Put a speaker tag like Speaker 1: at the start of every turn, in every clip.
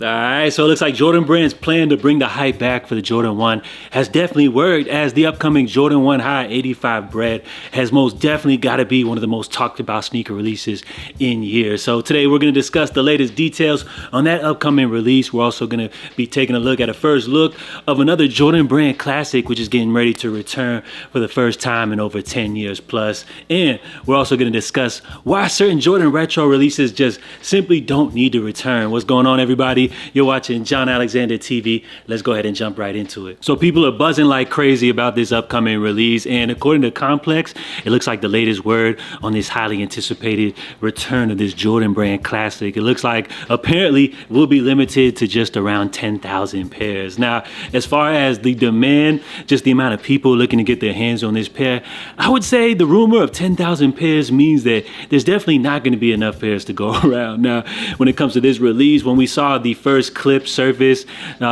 Speaker 1: All right, so it looks like Jordan Brand's plan to bring the hype back for the Jordan 1 has definitely worked, as the upcoming Jordan 1 High 85 bred has most definitely got to be one of the most talked about sneaker releases in years. So today we're going to discuss the latest details on that upcoming release. We're also going to be taking a look at a first look of another Jordan Brand classic, which is getting ready to return for the first time in over 10 years plus. And we're also going to discuss why certain Jordan retro releases just simply don't need to return. What's going on, everybody? You're watching John Alexander TV. Let's go ahead and jump right into it. So people are buzzing like crazy about this upcoming release, and according to Complex, it looks like the latest word on this highly anticipated return of this Jordan Brand classic. It looks like apparently will be limited to just around 10,000 pairs. Now, as far as the demand, just the amount of people looking to get their hands on this pair, I would say the rumor of 10,000 pairs means that there's definitely not going to be enough pairs to go around. Now, when it comes to this release, when we saw the first clip surface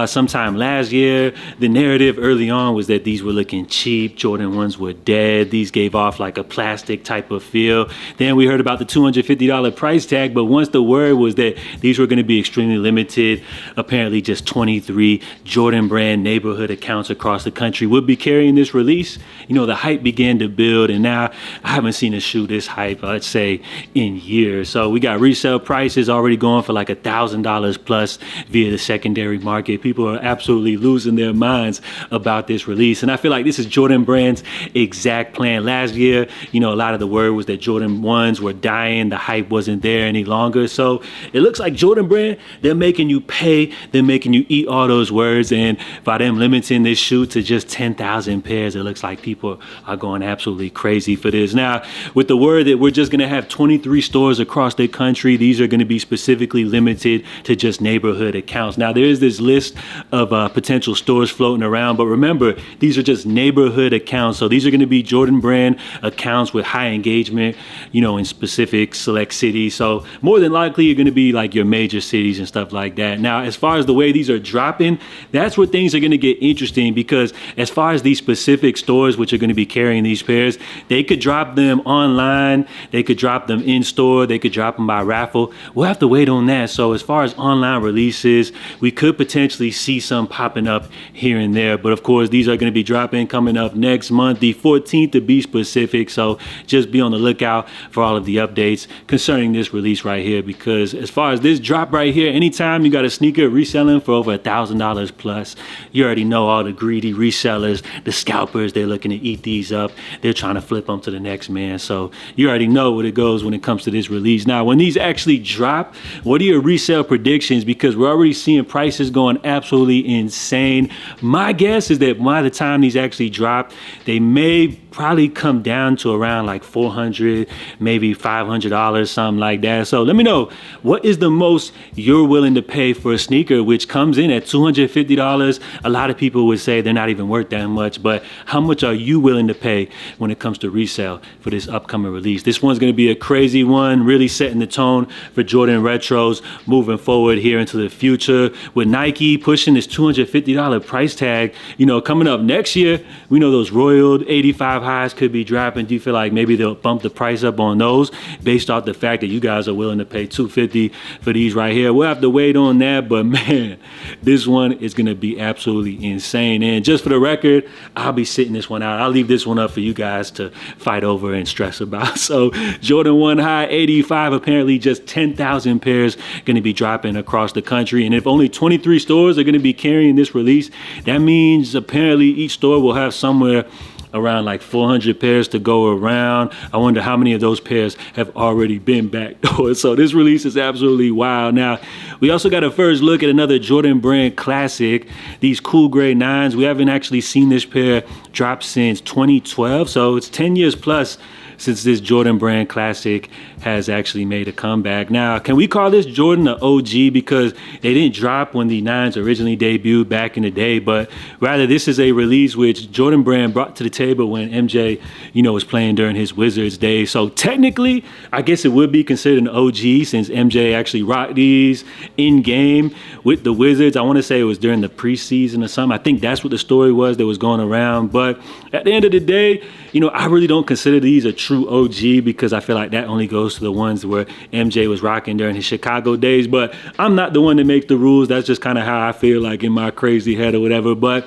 Speaker 1: sometime last year, the narrative early on was that these were looking cheap. Jordan 1s were dead. These gave off like a plastic type of feel. Then we heard about the $250 price tag, but once the word was that these were going to be extremely limited, apparently just 23 Jordan Brand neighborhood accounts across the country would be carrying this release. You know, the hype began to build, and now I haven't seen a shoe this hype, let's say, in years. So we got resale prices already going for like $1,000 plus via the secondary market. People are absolutely losing their minds about this release, and I feel like this is Jordan Brand's exact plan. Last year, you know, a lot of the word was that Jordan 1s were dying, the hype wasn't there any longer. So it looks like Jordan Brand, they're making you pay, they're making you eat all those words, and by them limiting this shoe to just 10,000 pairs, it looks like people are going absolutely crazy for this. Now, with the word that we're just going to have 23 stores across the country, these are going to be specifically limited to just neighborhood accounts. Now, there is this list of potential stores floating around, but remember, these are just neighborhood accounts. So these are going to be Jordan Brand accounts with high engagement, you know, in specific select cities. So more than likely, you're going to be like your major cities and stuff like that. Now, as far as the way these are dropping, that's where things are going to get interesting, because as far as these specific stores which are going to be carrying these pairs, they could drop them online, they could drop them in store, they could drop them by raffle. We'll have to wait on that. So as far as online releases, we could potentially see some popping up here and there. But of course, these are going to be dropping coming up next month, the 14th to be specific. So just be on the lookout for all of the updates concerning this release right here, because as far as this drop right here, anytime you got a sneaker reselling for over $1,000 plus, you already know all the greedy resellers, the scalpers, they're looking to eat these up. They're trying to flip them to the next man. So you already know what it goes when it comes to this release. Now, when these actually drop, what are your resale predictions? Because we're already seeing prices going absolutely insane. My guess is that by the time these actually drop, they may probably come down to around like $400, maybe $500, something like that. So let me know, what is the most you're willing to pay for a sneaker, which comes in at $250? A lot of people would say they're not even worth that much, but how much are you willing to pay when it comes to resale for this upcoming release? This one's going to be a crazy one, really setting the tone for Jordan retros moving forward here into the future, with Nike pushing this $250 price tag. You know, coming up next year, we know those Royal 85 highs could be dropping. Do you feel like maybe they'll bump the price up on those based off the fact that you guys are willing to pay $250 for these right here? We'll have to wait on that, but man, this one is going to be absolutely insane. And just for the record, I'll be sitting this one out. I'll leave this one up for you guys to fight over and stress about. So Jordan 1 High 85, apparently just 10,000 pairs going to be dropping across the country. And if only 23 stores are going to be carrying this release, that means apparently each store will have somewhere around like 400 pairs to go around. I wonder how many of those pairs have already been backdoored. So this release is absolutely wild. Now, we also got a first look at another Jordan Brand classic, these cool gray 9s. We haven't actually seen this pair drop since 2012, so it's 10 years plus since this Jordan Brand classic has actually made a comeback. Now, can we call this Jordan an OG, because they didn't drop when the 9s originally debuted back in the day, but rather this is a release which Jordan Brand brought to the table when MJ, you know, was playing during his Wizards days. So technically, I guess it would be considered an OG, since MJ actually rocked these in game with the Wizards. I want to say it was during the preseason or something. I think that's what the story was that was going around. But at the end of the day, you know, I really don't consider these a true OG because I feel like that only goes to the ones where MJ was rocking during his Chicago days. But I'm not the one to make the rules. That's just kind of how I feel like in my crazy head or whatever. But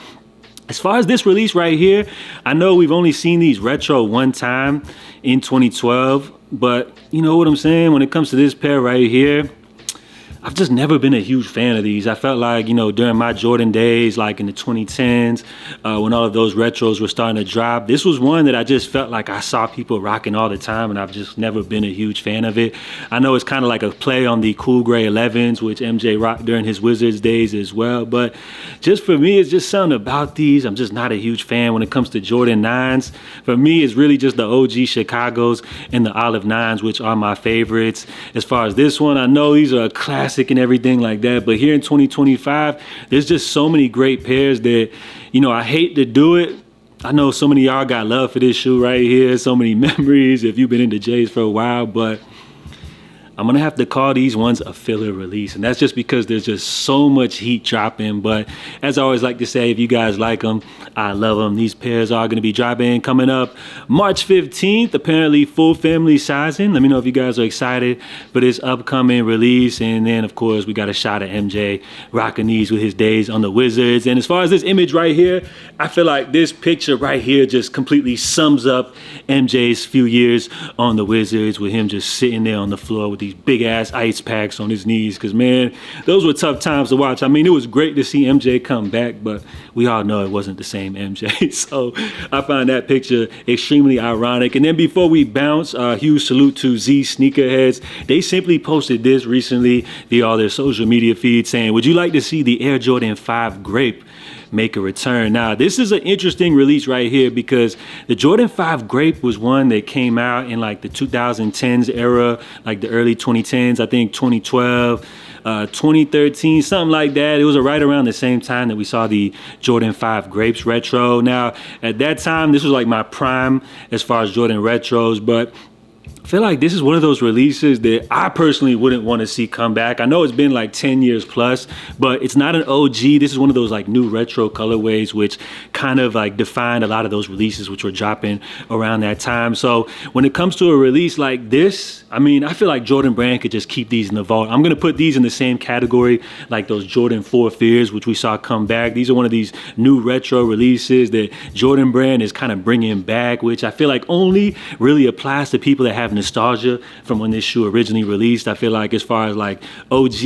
Speaker 1: as far as this release right here, I know we've only seen these retro one time in 2012, but you know what I'm saying? When it comes to this pair right here, I've just never been a huge fan of these. I felt like, you know, during my Jordan days, like in the 2010s, when all of those retros were starting to drop, this was one that I just felt like I saw people rocking all the time, and I've just never been a huge fan of it. I know it's kind of like a play on the cool gray 11s, which MJ rocked during his Wizards days as well. But just for me, it's just something about these. I'm just not a huge fan when it comes to Jordan 9s. For me, it's really just the OG Chicago's and the Olive 9s, which are my favorites. As far as this one, I know these are a classic and everything like that, but here in 2025 there's just so many great pairs that, you know, I hate to do it. I know so many of y'all got love for this shoe right here, so many memories if you've been into J's for a while, but I'm gonna have to call these ones a filler release, and that's just because there's just so much heat dropping. But as I always like to say, if you guys like them, I love them. These pairs are gonna be dropping coming up March 15th, apparently full family sizing. Let me know if you guys are excited for this upcoming release. And then of course we got a shot of MJ rocking these with his days on the Wizards. And as far as this image right here, I feel like this picture right here just completely sums up MJ's few years on the Wizards, with him just sitting there on the floor with these big ass ice packs on his knees. Because man, those were tough times to watch. I mean, it was great to see MJ come back, but we all know it wasn't the same MJ. So I find that picture extremely ironic. And then before we bounce, huge salute to Z Sneakerheads. They simply posted this recently via all their social media feeds saying, would you like to see the Air Jordan 5 Grape make a return? Now, this is an interesting release right here because the Jordan 5 Grape was one that came out in like the 2010s era, like the early 2010s, I think 2012, 2013, something like that. It was right around the same time that we saw the Jordan 5 Grapes retro. Now, at that time, this was like my prime as far as Jordan retros, but I feel like this is one of those releases that I personally wouldn't want to see come back. I know it's been like 10 years plus, but it's not an OG. This is one of those like new retro colorways, which kind of like defined a lot of those releases which were dropping around that time. So when it comes to a release like this, I mean, I feel like Jordan Brand could just keep these in the vault. I'm going to put these in the same category like those Jordan 4 Fears, which we saw come back. These are one of these new retro releases that Jordan Brand is kind of bringing back, which I feel like only really applies to people that have nostalgia from when this shoe originally released. I feel like as far as like OG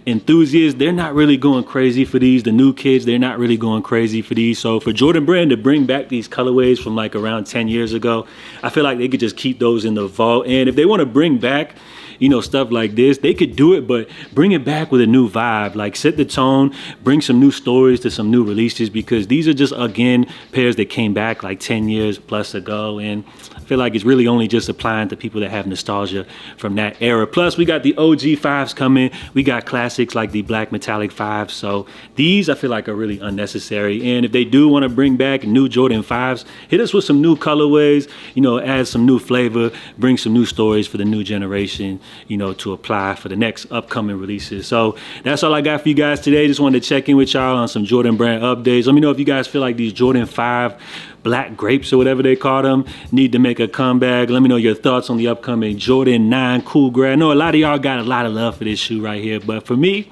Speaker 1: enthusiasts, they're not really going crazy for these. The new kids, they're not really going crazy for these. So for Jordan Brand to bring back these colorways from like around 10 years ago, I feel like they could just keep those in the vault. And if they want to bring back, you know, stuff like this, they could do it, but bring it back with a new vibe. Like set the tone, bring some new stories to some new releases, because these are just, again, pairs that came back like 10 years plus ago. And I feel like it's really only just applying to people that have nostalgia from that era. Plus we got the OG 5s coming. We got classics like the black metallic 5s. So these I feel like are really unnecessary. And if they do want to bring back new Jordan 5s, hit us with some new colorways, you know, add some new flavor, bring some new stories for the new generation, you know, to apply for the next upcoming releases. So that's all I got for you guys today. Just wanted to check in with y'all on some Jordan Brand updates. Let me know if you guys feel like these Jordan 5 Black Grapes or whatever they call them need to make a comeback. Let me know your thoughts on the upcoming Jordan 9 Cool Gray. I know a lot of y'all got a lot of love for this shoe right here, but for me,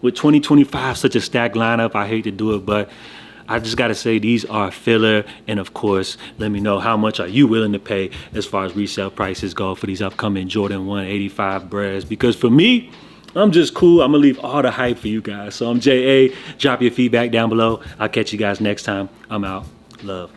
Speaker 1: with 2025 such a stacked lineup, I hate to do it, but I just gotta say these are filler. And of course, let me know how much are you willing to pay as far as resale prices go for these upcoming Jordan 185 Breds, because for me, I'm just cool. I'm gonna leave all the hype for you guys. So I'm JA. Drop your feedback down below. I'll catch you guys next time. I'm out. Love.